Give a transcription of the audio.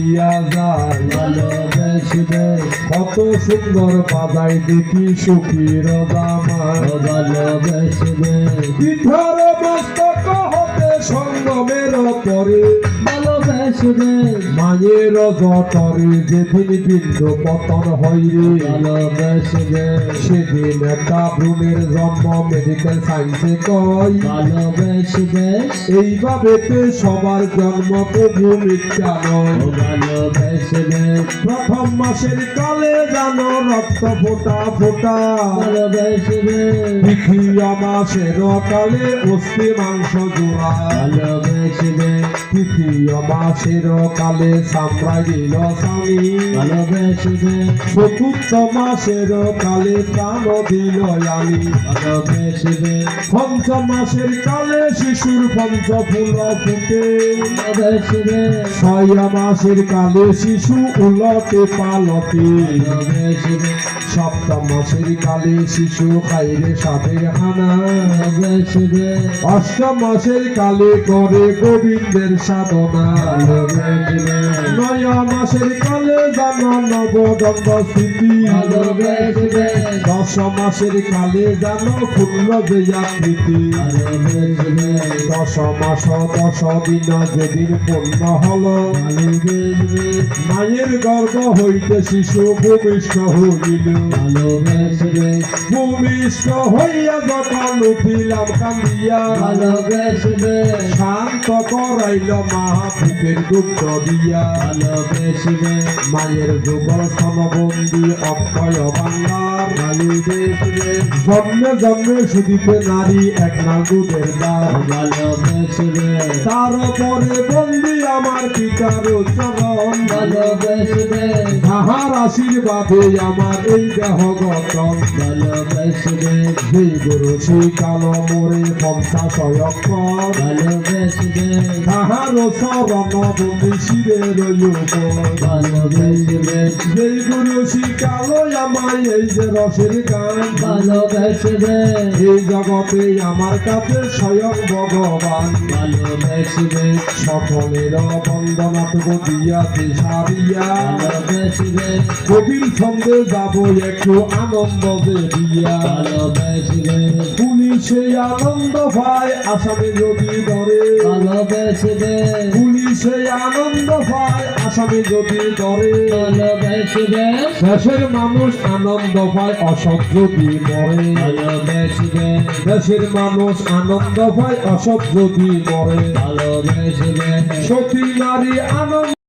লইয়া যায় ভালোবেসবে কত সুন্দর বাজাই দেখি সুখীর জামাই ভালোবেসবে পিঠার মস্তক হতে সঙ্গমের পরে ভালোবেসবে মায়ের জটরে যেদিন বিন্দু পতন হয় রে ভালোবেসবে সেদিন একটা ভ্রূণের জন্ম মেডিকেল সায়েন্সে কয় ভালোবেসবে এইভাবেতে সবার জন্ম প্রভু মিথ্যা নয় ভালোবেসবে প্রথম মাসের কালে জানো রক্ত ফোটা ফোটা ভালোবেসবে দ্বিতীয় মাসের কালে অস্থি মাংস জোড়া ভালোবেসবে তৃতীয় মাসের কালে সামরাই দিল স্বামী ভালোবেসবে চতুর্থ মাসের কালে প্রাণ দিল আলী ভালোবেসবে পঞ্চম মাসের কালে শিশুর পঞ্চ ফুল ফুটে ভালোবেসবে ছয় মাসের কালে শিশু উলটে পালটে ভালোবেসবে সপ্তম মাসের কালে শিশু খাইরে সাথে হানা ভালোবেসবে অষ্টম মাসের কালে করে গোবিন্দের সাধনা ভালোবেসবে নয় মাসের কালে জানো নবদণ্ড স্থিতি ভালোবেসবে দশ মাসের কালে জানো ক্ষুণ্ণ যে আকৃতি ভালোবেসবে 10 মাস 10 দিন যেদিন পূর্ণ হলো ভালোবেসবে মায়ের গর্ভ হইতে শিশু ভূমিষ্ঠ হইল ভালোবেসবে ভূমিষ্ঠ হইয়া যখন উঠিলাম কান্দিয়া ভালোবেসবে শান্ত করাইল মা বুকের দুধ দিয়া ভালোবেসবে মায়ের যুগল স্তনবন্দি অক্ষয় বাংলার ভালোবেসবে জন্মে জন্মে সুদিতে নারী এক না দুধের দ্বার ভালোবেসবে তারপরে বন্দি আমার পিতার চরণ ভালোবেসবে তাহার আশীর্বাদে আমার এই দেহ গঠন ভালোবেসবে সেই গুরু সেই কালো মোরে 50 অক্ষর ভালোবেসবে তাহার চরণ বন্দি শিরের উপর ভালোবেসবে সেই গুরু সেই কালো আমায় এই যে রসের গান ভালোবেসবে এই জগতে আমার কাছে স্বয়ং ভগবান ভালোবেসবে সকলের বন্দনাটুকু দিয়া সারিয়া ভালোবেসবে কবির ছন্দে যাব একটু আনন্দ যে দিয়া ভালোবেসবে পুলিশে আনন্দ পায় আসামে যদি ধরে ভালোবেসবে পুলিশে আনন্দ পায় আসামে যদি ধরে ভালোবেসবে দেশের মানুষ আনন্দ পায় অসৎ যদি মরে ভালোবেসবে দেশের মানুষ আনন্দ পায় অসৎ যদি মরে ভালোবেসবে সতী নারী আনন্দ